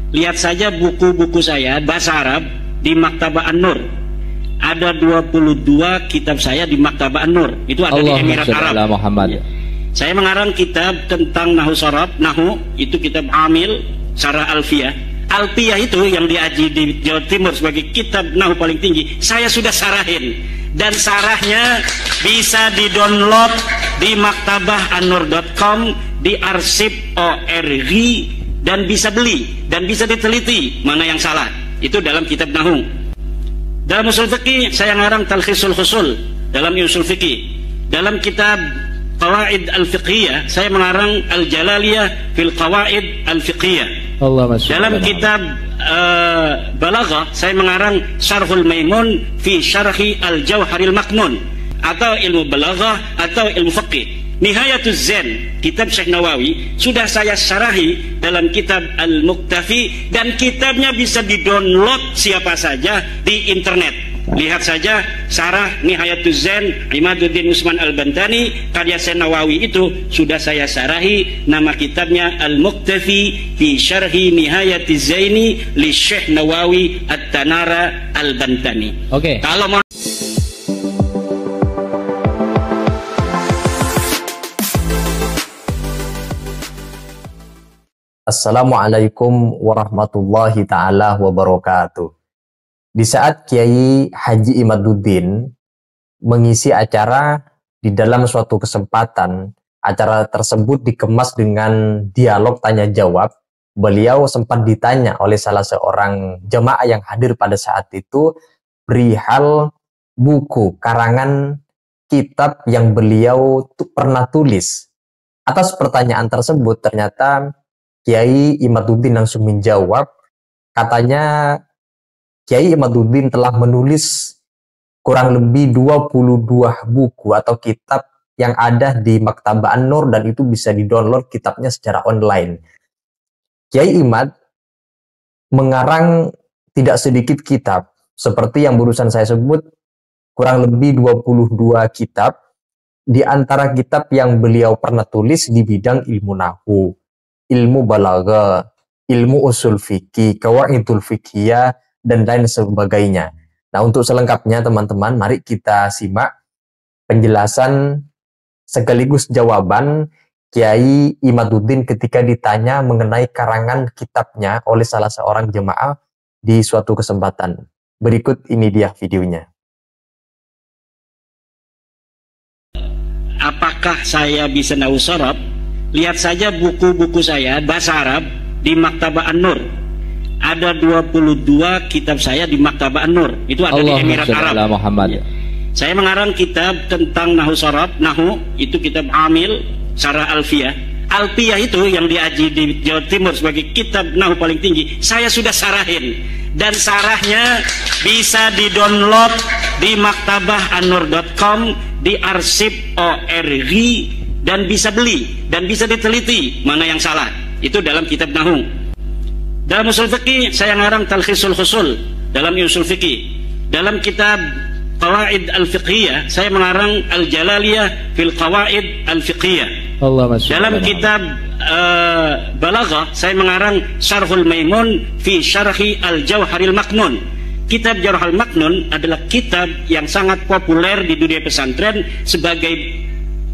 lihat saja buku-buku saya bahasa Arab di Maktabah An-Nur. Ada 22 kitab saya di Maktabah An-Nur. Itu ada di Emirat Arab. Saya mengarang kitab tentang Nahu Sharaf. Nahu itu kitab Amil, Syarah Alfiyah. Alfiyah itu yang diaji di Jawa Timur sebagai kitab Nahu paling tinggi, saya sudah sarahin. Dan sarahnya bisa di-download di maktabahanur.com, di arsip ORG, dan bisa beli dan bisa diteliti mana yang salah. Itu dalam kitab Nahu. Dalam usul fikih saya ngarang Talkhisul Husul dalam usul fikih. Dalam kitab Qawaid Al-Fiqhiyah saya mengarang Al-Jalaliyah fil Qawaid Al-Fiqhiyah. Dalam kitab Balaghah saya mengarang Syarhul Maimun fi Syarhi Al-Jawharil Maknun, atau ilmu balaghah atau ilmu fiqih. Nihayatuz Zen kitab Syekh Nawawi sudah saya syarahi dalam kitab Al-Muktafi, dan kitabnya bisa di-download siapa saja di internet. Lihat saja Sarah Nihayatuz Zen Imaduddin Usman Al-Bantani karya Syekh Nawawi, itu sudah saya syarahi. Nama kitabnya Al-Muktafi fi Syarhi Nihayatiz Zaini li Syekh Nawawi At-Tanara Al-Bantani. Oke. Kalau mau Assalamualaikum warahmatullahi ta'ala wabarakatuh. Di saat Kiai Haji Imaduddin mengisi acara, di dalam suatu kesempatan acara tersebut dikemas dengan dialog tanya jawab. Beliau sempat ditanya oleh salah seorang jemaah yang hadir pada saat itu perihal buku karangan kitab yang beliau pernah tulis. Atas pertanyaan tersebut ternyata Kiai Imaduddin langsung menjawab, katanya Kiai Imaduddin telah menulis kurang lebih 22 buku atau kitab yang ada di Maktabah An-Nur, dan itu bisa di-download kitabnya secara online. Kiai Imad mengarang tidak sedikit kitab, seperti yang barusan saya sebut, kurang lebih 22 kitab. Di antara kitab yang beliau pernah tulis di bidang ilmu nahwu, ilmu balaghah, ilmu usul fikih, qawaidul fiqhiyah, dan lain sebagainya. Nah, untuk selengkapnya teman-teman, mari kita simak penjelasan sekaligus jawaban Kiai Imaduddin ketika ditanya mengenai karangan kitabnya oleh salah seorang jemaah di suatu kesempatan. Berikut ini dia videonya. Apakah saya bisa Nahu Sharaf? Lihat saja buku-buku saya bahasa Arab di Maktabah An-Nur. Ada 22 kitab saya di Maktabah An-Nur. Itu ada di Emirat Arab. Saya mengarang kitab tentang Nahu Sharaf. Nahu itu kitab Amil, Syarah Alfiyah. Alfiyah itu yang diaji di Jawa Timur sebagai kitab Nahu paling tinggi, saya sudah sarahin. Dan sarahnya bisa di-download di maktabahanur.com, di arsip ORG, dan bisa beli dan bisa diteliti mana yang salah. Itu dalam kitab Nahu. Dalam usul fikih saya ngarang Talkhisul Husul dalam usul fikih. Dalam kitab Qawaid Al-Fiqhiyah saya mengarang Al-Jalaliyah fil Qawaid Al-Fiqhiyah. Dalam kitab Balaghah saya mengarang Syarhul Maimun fi Syarhi Al-Jawharil Maknun. Kitab Jawharil Maknun adalah kitab yang sangat populer di dunia pesantren sebagai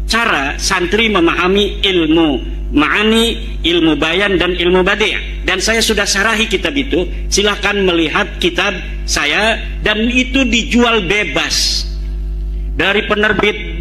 cara santri memahami ilmu ma'ani, ilmu bayan, dan ilmu badi'. Dan saya sudah syarahi kitab itu. Silahkan melihat kitab saya, dan itu dijual bebas dari penerbit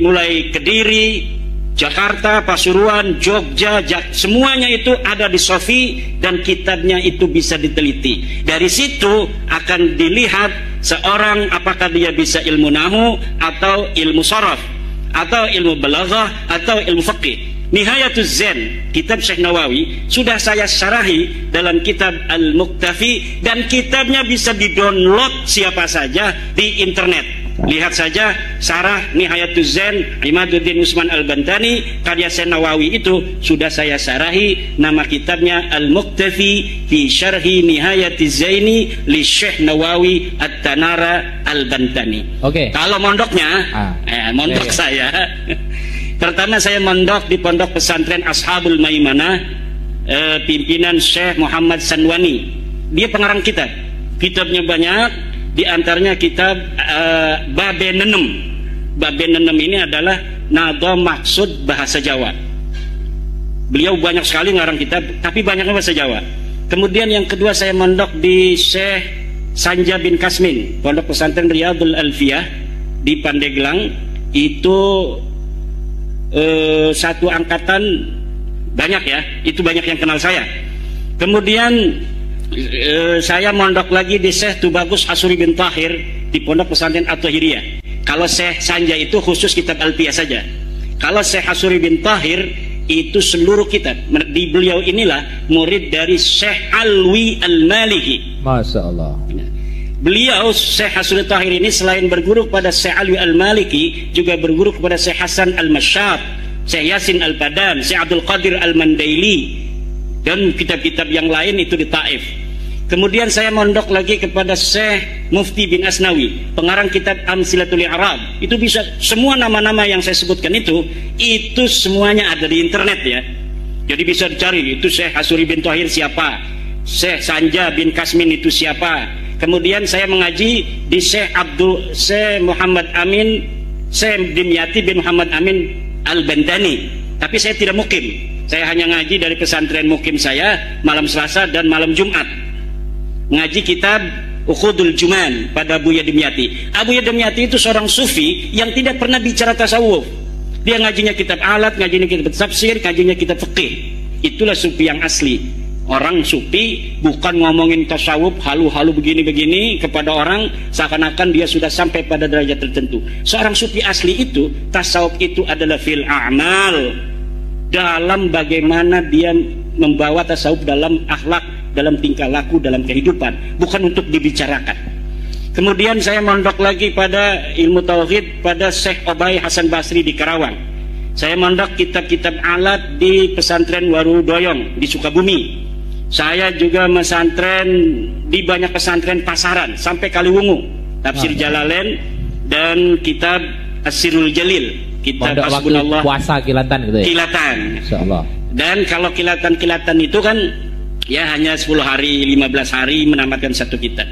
mulai Kediri, Jakarta, Pasuruan, Jogja, semuanya itu ada di Sofi, dan kitabnya itu bisa diteliti. Dari situ akan dilihat seorang apakah dia bisa ilmu nahu atau ilmu sharaf atau ilmu balaghah atau ilmu fiqih. Nihayatuz Zen kitab Syekh Nawawi sudah saya syarahi dalam kitab Al-Muktafi, dan kitabnya bisa di-download siapa saja di internet. Lihat saja Sarah Nihayatuz Zen Imaduddin Usman Al-Bantani karya Syekh Nawawi, itu sudah saya syarahi. Nama kitabnya Al-Muktafi fi Syarhi Nihayatiz Zaini li Syekh Nawawi At-Tanara Al-Bantani. Oke. Kalau mondoknya mondok saya pertama saya mondok di Pondok Pesantren Ashabul Maimanah pimpinan Syekh Muhammad Sanwani. Dia pengarang kitab. Kitabnya banyak, di antaranya kitab Babe Nenem. Babe Nenem ini adalah nado maksud bahasa Jawa. Beliau banyak sekali ngarang kitab, tapi banyaknya bahasa Jawa. Kemudian yang kedua saya mondok di Syekh Sanja bin Kasmin, Pondok Pesantren Riyadul Alfiyah di Pandeglang. Itu satu angkatan banyak ya, itu banyak yang kenal saya. Kemudian saya mondok lagi di Syekh Tubagus Hasuri bin Tahir di Pondok Pesantren At-Tahiriyah. Kalau Syekh Sanja itu khusus kitab Alfiyah saja. Kalau Syekh Hasuri bin Tahir itu seluruh kitab. Di beliau inilah murid dari Syekh Alwi Al-Maliki. Masya Allah. Beliau Syekh Hasuri Tahir ini selain berguru kepada Syekh Alwi Al-Maliki, juga berguru kepada Syekh Hasan Al-Masyab, Syekh Yasin Al-Badan, Syekh Abdul Qadir Al-Mandaili, dan kitab-kitab yang lain itu di Taif. Kemudian saya mondok lagi kepada Syekh Mufti bin Asnawi, pengarang kitab Amsilatul I'rab. Itu bisa semua nama-nama yang saya sebutkan itu semuanya ada di internet ya. Jadi bisa dicari itu Syekh Hasuri bin Tahir siapa, Syekh Sanja bin Kasmin itu siapa. Kemudian saya mengaji di Syekh Muhammad Amin, Syekh Dimyati bin Muhammad Amin Al-Bantani. Tapi saya tidak mukim. Saya hanya ngaji dari pesantren mukim saya malam Selasa dan malam Jumat. Ngaji kitab Ukhudul Juman pada Abuya Dimyati. Abuya Dimyati itu seorang sufi yang tidak pernah bicara tasawuf. Dia ngajinya kitab alat, ngajinya kitab tafsir, ngajinya kitab fikih. Itulah sufi yang asli. Orang sufi bukan ngomongin tasawuf halu-halu begini-begini kepada orang seakan-akan dia sudah sampai pada derajat tertentu. Seorang sufi asli itu, tasawuf itu adalah fil a'mal, dalam bagaimana dia membawa tasawuf dalam akhlak, dalam tingkah laku, dalam kehidupan, bukan untuk dibicarakan. Kemudian saya mondok lagi pada ilmu tauhid pada Syekh Obay Hasan Basri di Karawang. Saya mondok kitab-kitab alat di pesantren Warudoyong di Sukabumi. Saya juga pesantren di banyak pesantren pasaran sampai Kaliwungu, tafsir Jalalain dan kitab Asirul Jalil, kitab Hasbunallah. Puasa kilatan gitu ya. Kilatan. Insyaallah. Dan kalau kilatan-kilatan itu kan ya hanya 10 hari, 15 hari menamatkan satu kitab.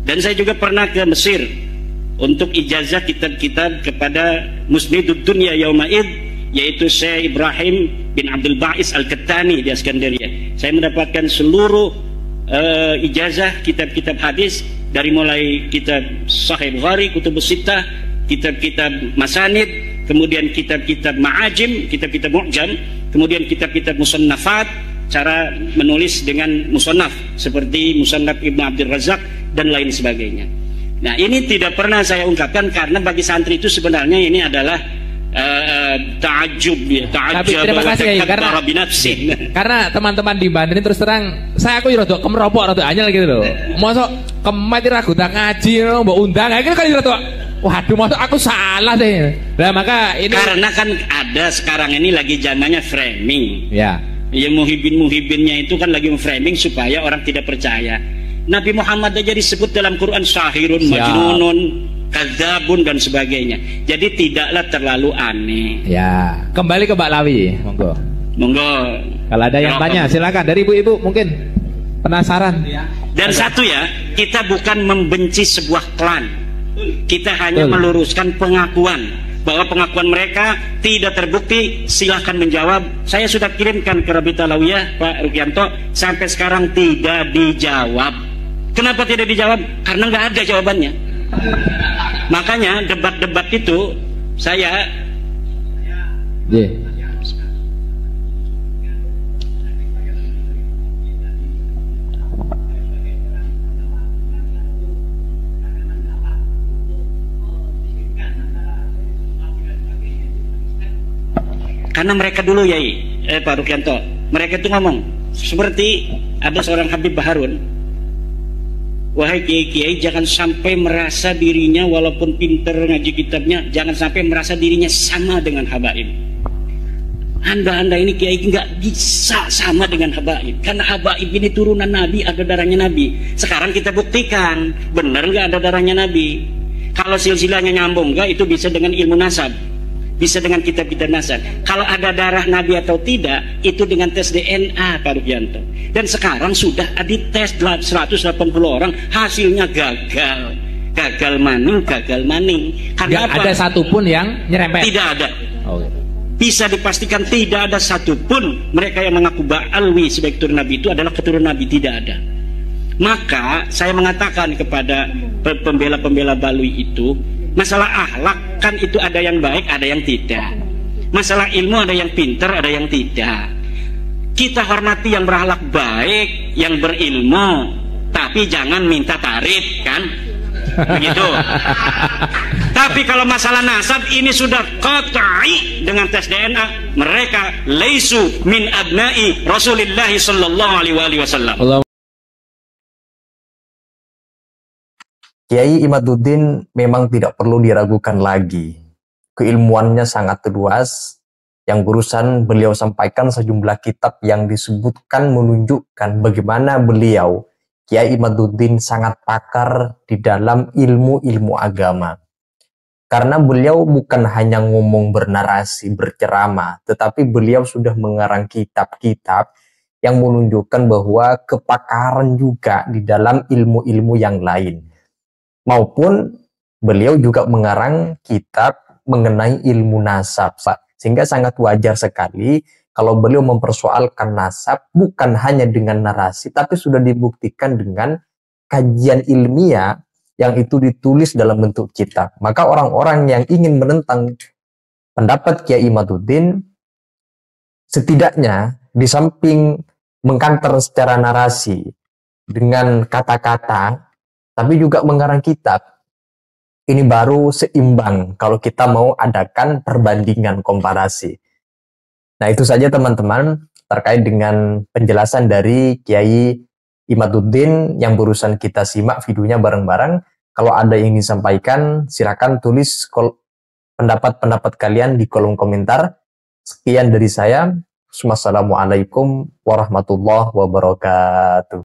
Dan saya juga pernah ke Mesir untuk ijazah kitab-kitab kepada Musnidud Dunya Yaumaid, yaitu Syekh Ibrahim bin Abdul Ba'is Al-Kattani di Iskandaria. Saya mendapatkan seluruh ijazah kitab-kitab hadis dari mulai kitab Sahih Bukhari, Kutubus Sittah, kitab-kitab Masanid, kemudian kitab-kitab Ma'ajim, kitab-kitab Mu'jam, kemudian kitab-kitab Musannafat, cara menulis dengan musannaf seperti Musannaf Ibnu Abdul Razak dan lain sebagainya. Nah, ini tidak pernah saya ungkapkan karena bagi santri itu sebenarnya ini adalah ta'ajub ya, tapi terima kasih ya, karena teman-teman di Banten terus terang saya aku rada kemeropok rada anyel gitu loh. Mosok kemati ragu tak ngaji mbok undang iki kan rada waduh mosok aku salah deh. Nah, maka ini karena kan ada sekarang ini lagi zamannya framing. Ya. Ya muhibin-muhibinnya itu kan lagi framing supaya orang tidak percaya. Nabi Muhammad aja disebut dalam Quran sahirun, majnunun, kadzabun dan sebagainya. Jadi tidaklah terlalu aneh. Ya, kembali ke Mbak Lawi, monggo. Monggo. Kalau ada yang tanya silakan dari ibu-ibu mungkin penasaran. Dan satu ya, kita bukan membenci sebuah klan. Kita hanya meluruskan pengakuan bahwa pengakuan mereka tidak terbukti. Silahkan menjawab. Saya sudah kirimkan ke Rabita Lawiyah Pak Rukianto, sampai sekarang tidak dijawab. Kenapa tidak dijawab? Karena nggak ada jawabannya. Makanya debat-debat itu saya karena mereka dulu Pak Rukianto, mereka itu ngomong seperti ada seorang Habib Baharun, wahai kiai-kiai jangan sampai merasa dirinya walaupun pinter ngaji kitabnya, jangan sampai merasa dirinya sama dengan habaib. Anda ini kiai nggak bisa sama dengan habaib, karena habaib ini turunan Nabi, ada darahnya Nabi. Sekarang kita buktikan benar nggak ada darahnya Nabi. Kalau silsilahnya nyambung nggak, itu bisa dengan ilmu nasab. bisa dengan kitab-kitab nasab. Kalau ada darah Nabi atau tidak, itu dengan tes DNA, Pak Rubianto. Dan sekarang sudah dites 180 orang, hasilnya gagal. Gagal maning. Karena apa? Ada satupun yang nyerempet? Tidak ada. Oh, gitu. Bisa dipastikan tidak ada satupun mereka yang mengaku Ba'alwi sebagai keturunan Nabi itu adalah keturunan Nabi, tidak ada. Maka saya mengatakan kepada pembela-pembela Balwi itu, masalah akhlak kan itu ada yang baik, ada yang tidak. Masalah ilmu ada yang pintar, ada yang tidak. Kita hormati yang berakhlak baik, yang berilmu, tapi jangan minta tarif, kan? Begitu. Tapi kalau masalah nasab ini sudah qat'i dengan tes DNA, mereka laisu min abna'i Rasulillah sallallahu alaihi wasallam. Kiai Imaduddin memang tidak perlu diragukan lagi. Keilmuannya sangat luas. Yang barusan beliau sampaikan sejumlah kitab yang disebutkan menunjukkan bagaimana beliau, Kiai Imaduddin, sangat pakar di dalam ilmu-ilmu agama. Karena beliau bukan hanya ngomong bernarasi, berceramah, tetapi beliau sudah mengarang kitab-kitab yang menunjukkan bahwa kepakaran juga di dalam ilmu-ilmu yang lain. Maupun beliau juga mengarang kitab mengenai ilmu nasab, sehingga sangat wajar sekali kalau beliau mempersoalkan nasab bukan hanya dengan narasi, tapi sudah dibuktikan dengan kajian ilmiah yang itu ditulis dalam bentuk kitab. Maka orang-orang yang ingin menentang pendapat Kiai Imaduddin, setidaknya di samping mengkanter secara narasi dengan kata-kata, tapi juga mengarang kitab, ini baru seimbang kalau kita mau adakan perbandingan komparasi. Nah, itu saja teman-teman terkait dengan penjelasan dari Kiai Imaduddin yang barusan kita simak videonya bareng-bareng. Kalau ada yang disampaikan, silakan tulis pendapat-pendapat kalian di kolom komentar. Sekian dari saya. Wassalamualaikum warahmatullahi wabarakatuh.